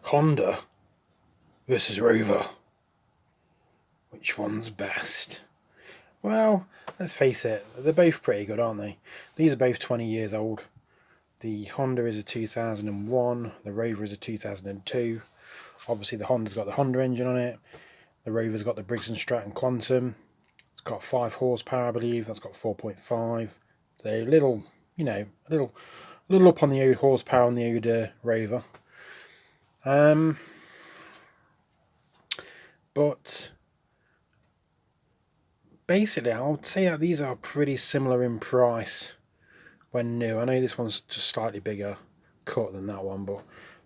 Honda versus Rover. Which one's best? Well, let's face it, they're both pretty good, aren't they? These are both 20 years old. The Honda is a 2001, the Rover is a 2002. Obviously the Honda's got the Honda engine on it. The Rover's got the Briggs & Stratton Quantum. It's got 5 horsepower, I believe. That's got 4.5. So a little, a little up on the old horsepower on the old Rover. But basically, I would say that these are pretty similar in price when new. I know this one's just slightly bigger cut than that one, but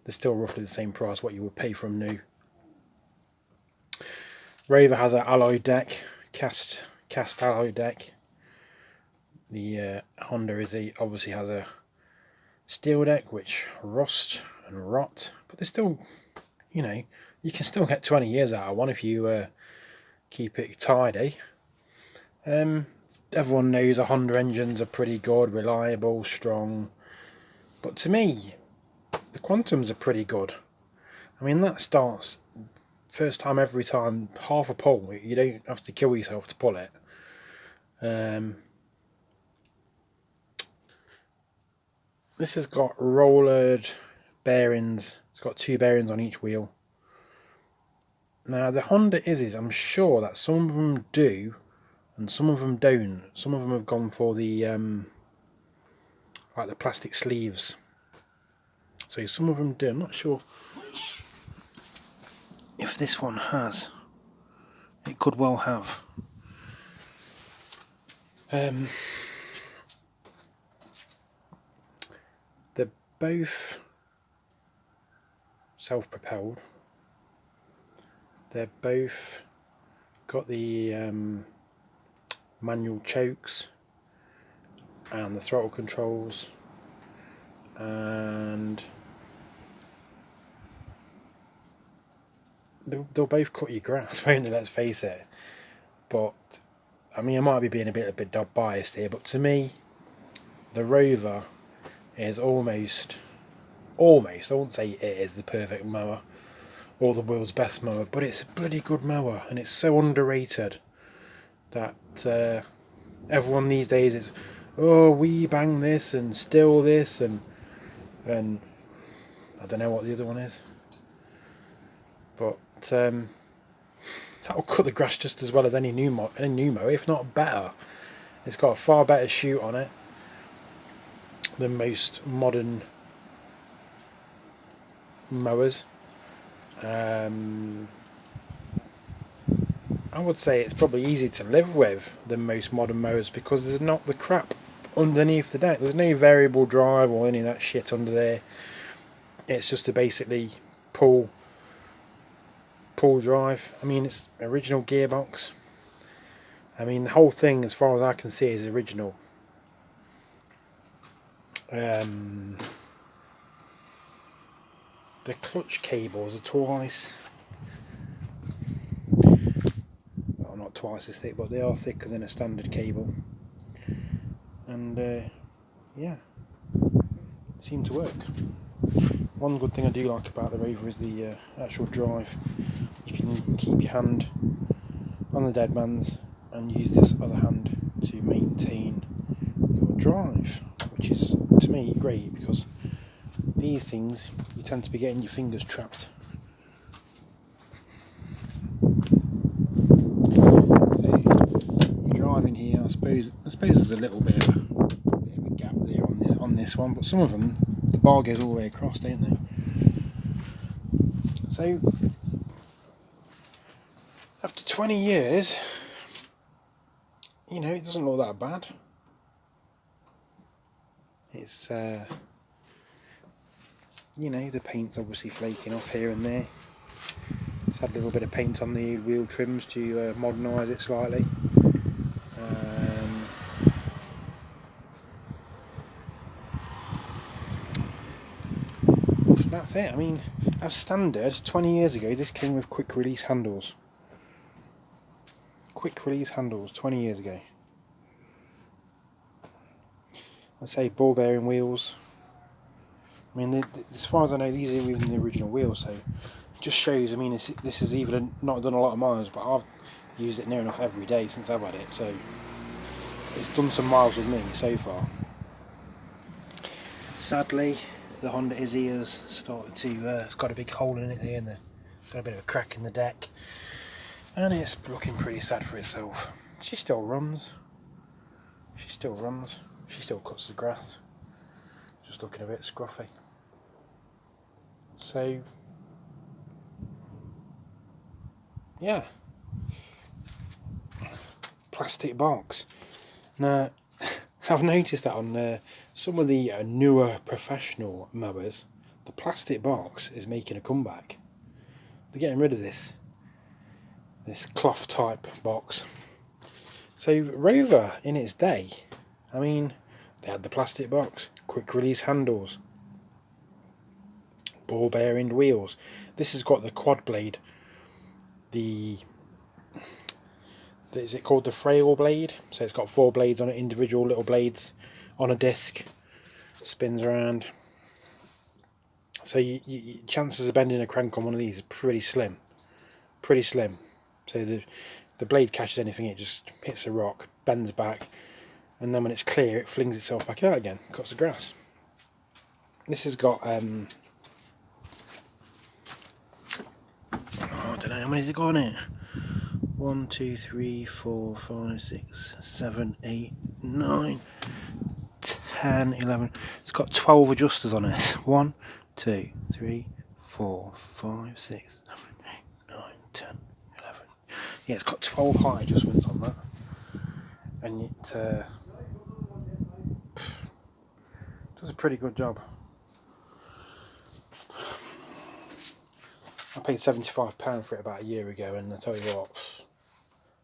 they're still roughly the same price what you would pay from new. Rover has an alloy deck, cast alloy deck. The Honda obviously has a steel deck which rust and rot, but they're still, you can still get 20 years out of one if you keep it tidy. Everyone knows a Honda engines are pretty good, reliable, strong, but to me the Quantums are pretty good. I mean, that starts first time every time, half a pull. You don't have to kill yourself to pull it. This has got rollered bearings. It's got 2 bearings on each wheel. Now the Honda is I'm sure that some of them do and some of them don't. Some of them have gone for the like the plastic sleeves. So some of them do. I'm not sure if this one has. It could well have. They're both self-propelled. They're both got the manual chokes and the throttle controls, and they'll both cut your grass, won't they? Let's face it. But I mean, I might be being a bit biased here, but to me, the Rover is almost. I won't say it is the perfect mower or the world's best mower, but it's a bloody good mower, and it's so underrated that everyone these days is, oh, we bang this and still this and I don't know what the other one is, but that'll cut the grass just as well as any new mower, if not better. It's got a far better chute on it than most modern mowers. I would say it's probably easier to live with than most modern mowers because there's not the crap underneath the deck. There's no variable drive or any of that shit under there. It's just to basically pull drive. I mean, it's original gearbox. I mean, the whole thing, as far as I can see, is original. The clutch cables are twice, well, not twice as thick, but they are thicker than a standard cable. And yeah, seem to work. One good thing I do like about the Rover is the actual drive. You can keep your hand on the dead man's and use this other hand to maintain your drive, which is to me great because these things you tend to be getting your fingers trapped. So you're driving here. I suppose there's a little bit of a gap there on this one, but some of them the bar goes all the way across, don't they? So after 20 years, it doesn't look that bad. It's the paint's obviously flaking off here and there. Just had a little bit of paint on the wheel trims to modernise it slightly. That's it. I mean, as standard, 20 years ago this came with quick release handles. 20 years ago. I say ball bearing wheels. I mean, as far as I know, these are even the original wheels, so it just shows. I mean, this is even not done a lot of miles, but I've used it near enough every day since I've had it, so it's done some miles with me so far. Sadly, the Honda Izzy has started to, it's got a big hole in it there, and it's got a bit of a crack in the deck, and it's looking pretty sad for itself. She still runs. She still runs. She still cuts the grass. Just looking a bit scruffy. So, yeah. Plastic box. Now, I've noticed that on some of the newer professional mowers, the plastic box is making a comeback. They're getting rid of this cloth type box. So Rover in its day, I mean, they had the plastic box, quick release handles, ball bearing wheels. This has got the quad blade, is it called the frail blade? So it's got 4 blades on it, individual little blades on a disc, spins around. So chances of bending a crank on one of these is pretty slim. Pretty slim. So the blade catches anything, it just hits a rock, bends back, and then when it's clear it flings itself back out again, cuts the grass. This has got I don't know how many's it got on it. 1, 2, 3, 4, 5, 6, 7, 8, 9, 10, 11. It's got 12 adjusters on it. 1, 2, 3, 4, 5, 6, 7, 8, 9, 10, 11. Yeah, it's got 12 height adjustments on that. And it does a pretty good job. I paid £75 for it about a year ago, and I tell you what,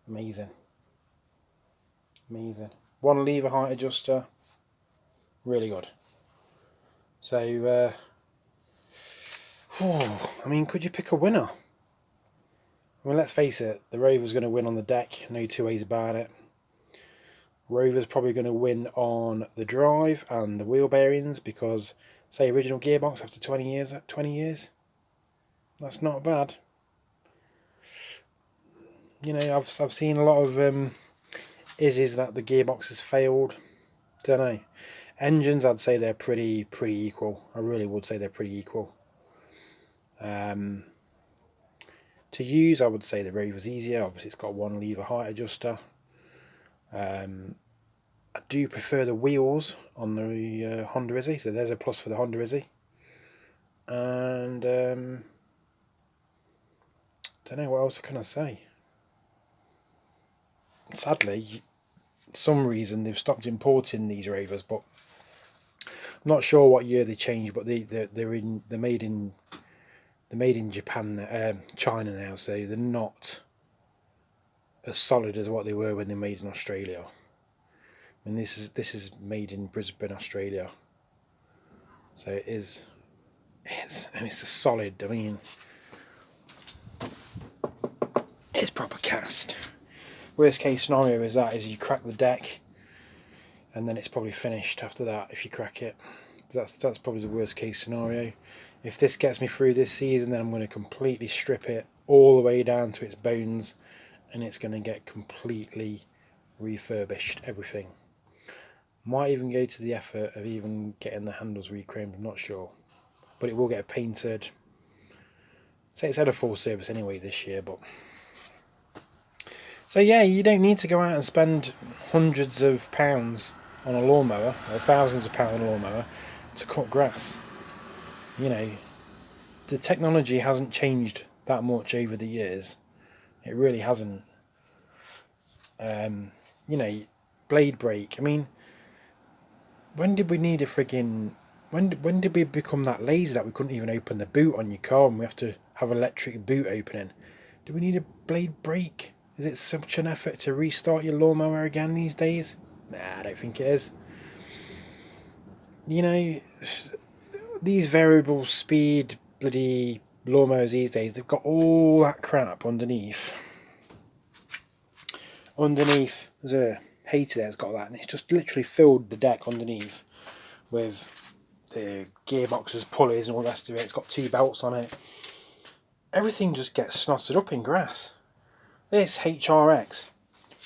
amazing. Amazing. 1 lever height adjuster, really good. So, I mean, could you pick a winner? I mean, let's face it, the Rover's going to win on the deck, no two ways about it. Rover's probably going to win on the drive and the wheel bearings, because, say, original gearbox after 20 years, that's not bad. You know, I've seen a lot of Izzy's that the gearbox has failed. Don't know. Engines, I'd say they're pretty equal. I really would say they're pretty equal. To use, I would say the Rover's easier. Obviously, it's got 1 lever height adjuster. I do prefer the wheels on the Honda Izzy, so there's a plus for the Honda Izzy. And don't know what else can I say. Sadly, for some reason they've stopped importing these Rovers, but I'm not sure what year they changed. But they're made in Japan, China now, so they're not as solid as what they were when they made in Australia. And this is made in Brisbane, Australia. So it's a solid. I mean, it's proper cast. Worst case scenario is you crack the deck, and then it's probably finished after that if you crack it. That's probably the worst case scenario. If this gets me through this season, then I'm going to completely strip it all the way down to its bones, and it's going to get completely refurbished, everything. Might even go to the effort of even getting the handles re-chromed, I'm not sure. But it will get painted. Say it's had a full service anyway this year, but... So yeah, you don't need to go out and spend hundreds of pounds on a lawnmower, or thousands of pounds on a lawnmower, to cut grass. You know, the technology hasn't changed that much over the years. It really hasn't. You know, blade brake. I mean, when did we need a friggin'... When did we become that lazy that we couldn't even open the boot on your car and we have to have electric boot opening? Do we need a blade brake? Is it such an effort to restart your lawnmower again these days? Nah, I don't think it is. You know, these variable speed bloody lawnmowers these days, they've got all that crap underneath. There's a hater there that's got that, and it's just literally filled the deck underneath with the gearboxes, pulleys and all the rest of it. It's got 2 belts on it. Everything just gets snotted up in grass. This HRX,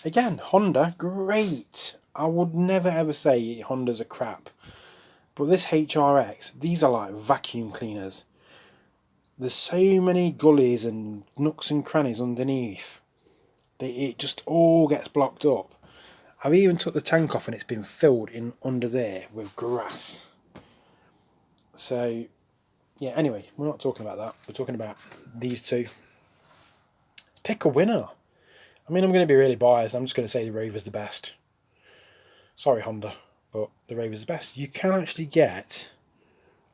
again, Honda, great. I would never ever say Hondas are crap. But this HRX, these are like vacuum cleaners. There's so many gullies and nooks and crannies underneath. It just all gets blocked up. I've even took the tank off and it's been filled in under there with grass. So, yeah, anyway, we're not talking about that. We're talking about these two. Pick a winner. I mean, I'm going to be really biased. I'm just going to say the Rover's the best. Sorry, Honda, but the Rover's the best. You can actually get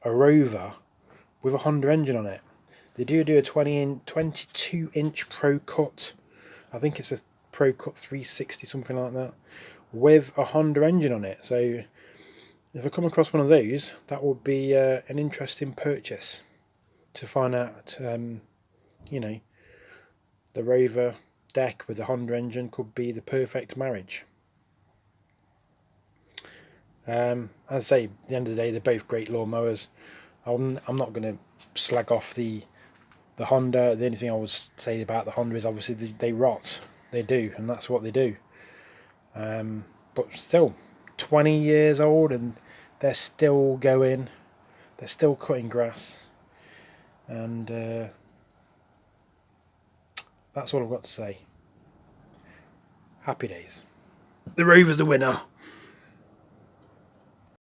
a Rover with a Honda engine on it. They do a 22-inch Pro Cut. I think it's a Pro Cut 360, something like that, with a Honda engine on it. So if I come across one of those, that would be an interesting purchase to find out, you know, the Rover deck with the Honda engine could be the perfect marriage. As I say, at the end of the day, they're both great lawnmowers. I'm not going to slag off the Honda. The only thing I would say about the Honda is obviously they rot. They do, and that's what they do. But still, 20 years old and they're still going. They're still cutting grass. And that's all I've got to say. Happy days. The Rover's the winner.